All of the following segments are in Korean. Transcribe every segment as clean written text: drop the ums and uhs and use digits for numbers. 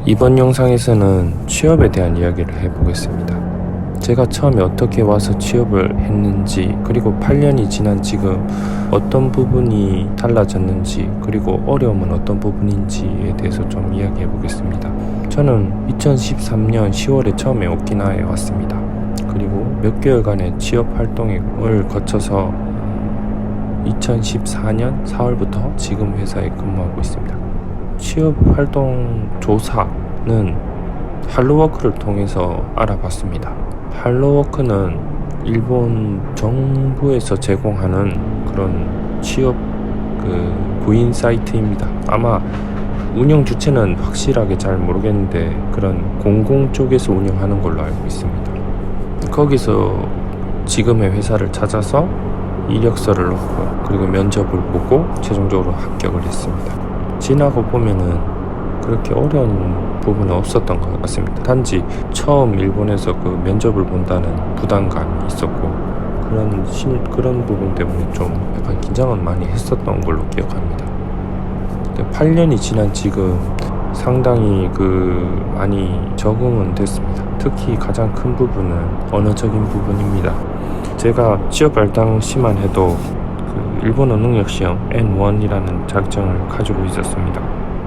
이번 영상에서는 취업에 대한 이야기를 해보겠습니다. 제가 처음에 어떻게 와서 취업을 했는지, 그리고 8년이 지난 지금 어떤 부분이 달라졌는지, 그리고 어려움은 어떤 부분인지에 대해서 좀 이야기해 보겠습니다. 저는 2013년 10월에 처음에 오키나와에 왔습니다. 그리고 몇 개월간의 취업 활동을 거쳐서 2014년 4월부터 지금 회사에 근무하고 있습니다. 취업 활동 조사는 할로워크를 통해서 알아봤습니다. 할로워크는 일본 정부에서 제공하는 그런 취업 구인 사이트입니다. 아마 운영 주체는 확실하게 잘 모르겠는데 그런 공공 쪽에서 운영하는 걸로 알고 있습니다. 거기서 지금의 회사를 찾아서 이력서를 넣고 그리고 면접을 보고 최종적으로 합격을 했습니다. 지나고 보면은 그렇게 어려운 부분은 없었던 것 같습니다. 단지 처음 일본에서 그 면접을 본다는 부담감이 있었고 그런 부분 때문에 좀 약간 긴장은 많이 했었던 걸로 기억합니다. 8년이 지난 지금 상당히 많이 적응은 됐습니다. 특히 가장 큰 부분은 언어적인 부분입니다. 제가 취업할 당시만 해도 일본어 능력 시험 N1이라는 자격증을 가지고 있었습니다.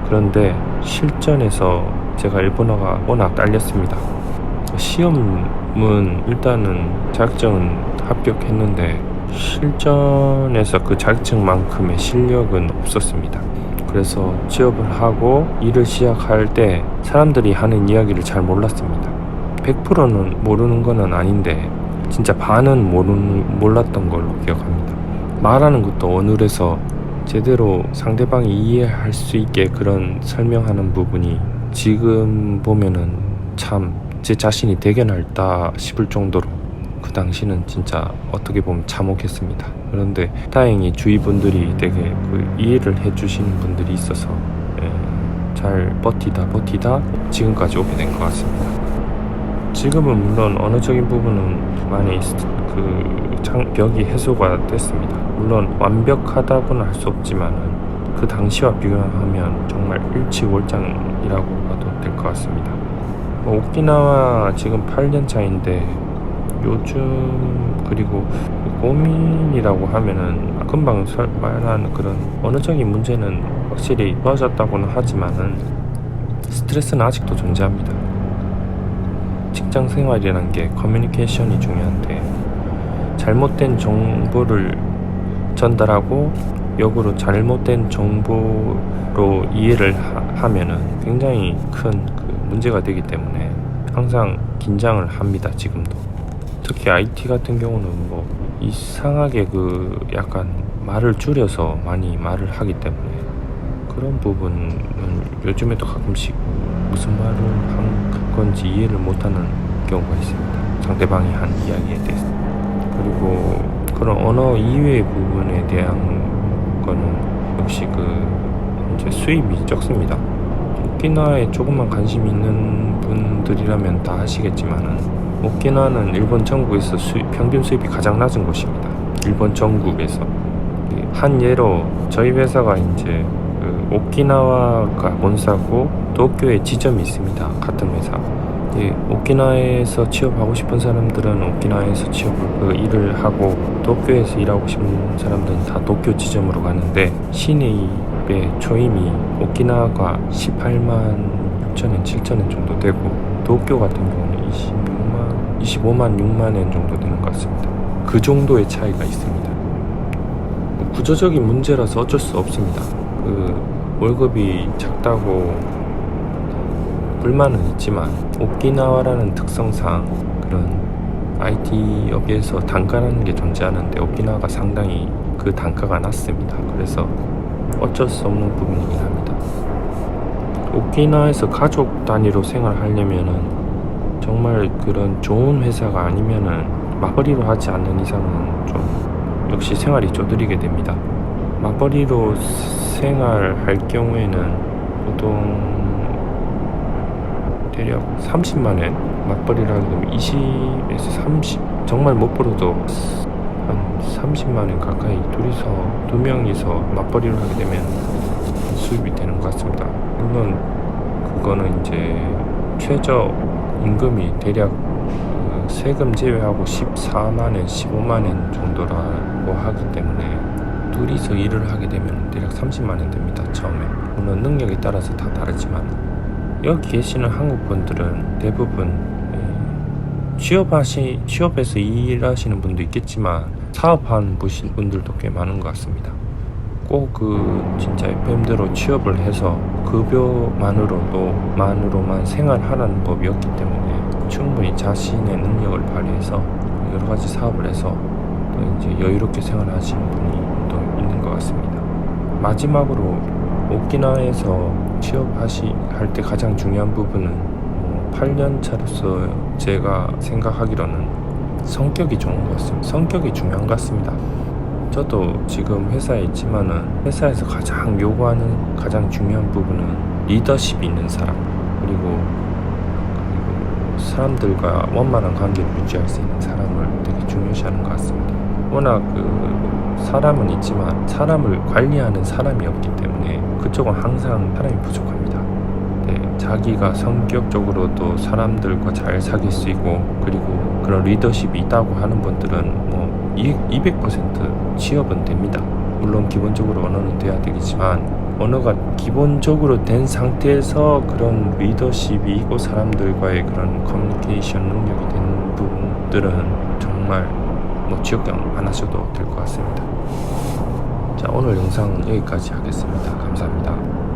그런데 실전에서 제가 일본어가 워낙 딸렸습니다. 시험은 일단은 자격증은 합격했는데 실전에서 그 자격증만큼의 실력은 없었습니다. 그래서 취업을 하고 일을 시작할 때 사람들이 하는 이야기를 잘 몰랐습니다. 100%는 모르는 건 아닌데 진짜 반은 몰랐던 걸로 기억합니다. 말하는 것도 어눌해서 제대로 상대방이 이해할 수 있게 그런 설명하는 부분이 지금 보면은 참 제 자신이 대견할다 싶을 정도로 그 당시는 진짜 어떻게 보면 참혹했습니다. 그런데 다행히 주위 분들이 되게 이해를 해주시는 분들이 있어서 잘 버티다 지금까지 오게 된 것 같습니다. 지금은 물론 언어적인 부분은 많이 벽이 해소가 됐습니다. 물론 완벽하다고는 할 수 없지만은 그 당시와 비교하면 정말 일치월장이라고 봐도 될 것 같습니다. 오키나와 지금 8년 차인데 요즘 그리고 고민이라고 하면은 금방 말한 그런 언어적인 문제는 확실히 좋아졌다고는 하지만은 스트레스는 아직도 존재합니다. 직장 생활이라는 게 커뮤니케이션이 중요한데 잘못된 정보를 전달하고 역으로 잘못된 정보로 이해를 하면은 굉장히 큰 문제가 되기 때문에 항상 긴장을 합니다. 지금도 특히 IT 같은 경우는 이상하게 약간 말을 줄여서 많이 말을 하기 때문에 그런 부분은 요즘에도 가끔씩 무슨 말을 한 건지 이해를 못하는 경우가 있습니다. 상대방이 한 이야기에 대해서. 그리고 그런 언어 이외의 부분에 대한 거는 역시 이제 수입이 적습니다. 오키나와에 조금만 관심 있는 분들이라면 다 아시겠지만은 오키나와는 일본 전국에서 평균 수입이 가장 낮은 곳입니다. 일본 전국에서. 한 예로 저희 회사가 이제 오키나와가 본사고 도쿄에 지점이 있습니다. 같은 회사. 오키나와에서 취업하고 싶은 사람들은 오키나와에서 일을 하고 도쿄에서 일하고 싶은 사람들은 다 도쿄 지점으로 가는데 신입의 초임이 오키나와가 18만 6천엔 7천엔 정도 되고 도쿄 같은 경우는 25만 6만엔 정도 되는 것 같습니다. 그 정도의 차이가 있습니다. 구조적인 문제라서 어쩔 수 없습니다. 월급이 작다고 불만은 있지만 오키나와라는 특성상 그런 IT 업계에서 단가라는 게 존재하는데 오키나와가 상당히 그 단가가 낮습니다. 그래서 어쩔 수 없는 부분이긴 합니다. 오키나와에서 가족 단위로 생활하려면은 정말 그런 좋은 회사가 아니면은 맞벌이로 하지 않는 이상은 좀 역시 생활이 쪼들리게 됩니다. 맞벌이로 생활할 경우에는 보통 대략 30만엔 맞벌이를 하게 되면 20에서 30 정말 못 벌어도 한 30만엔 가까이 두 명이서 맞벌이를 하게 되면 수입이 되는 것 같습니다. 물론 그거는 이제 최저 임금이 대략 세금 제외하고 14만원, 15만원 정도라고 하기 때문에 둘이서 일을 하게 되면 대략 30만원 됩니다. 처음에. 물론 능력에 따라서 다 다르지만 여기 계시는 한국 분들은 대부분 취업해서 일하시는 분도 있겠지만 사업하는 분들도 꽤 많은 것 같습니다. 꼭 진짜 FM대로 취업을 해서 급여만으로만 생활하라는 법이 없기 때문에 충분히 자신의 능력을 발휘해서 여러 가지 사업을 해서 또 이제 여유롭게 생활하시는 분이 또 있는 것 같습니다. 마지막으로 오키나와에서 취업할 때 가장 중요한 부분은 8년 차로서 제가 생각하기로는 성격이 좋은 것 같습니다. 성격이 중요한 것 같습니다. 저도 지금 회사에 있지만은 회사에서 가장 요구하는 가장 중요한 부분은 리더십이 있는 사람, 그리고 사람들과 원만한 관계를 유지할 수 있는 사람을 되게 중요시하는 것 같습니다. 워낙 사람은 있지만 사람을 관리하는 사람이 없기 때문에 그쪽은 항상 사람이 부족합니다. 자기가 성격적으로도 사람들과 잘 사귈 수 있고 그리고 그런 리더십이 있다고 하는 분들은 200% 취업은 됩니다. 물론 기본적으로 언어는 돼야 되겠지만 언어가 기본적으로 된 상태에서 그런 리더십이 있고 사람들과의 그런 커뮤니케이션 능력이 되는 분들은 정말 취업경 안 하셔도 될 것 같습니다. 자, 오늘 영상 여기까지 하겠습니다. 감사합니다.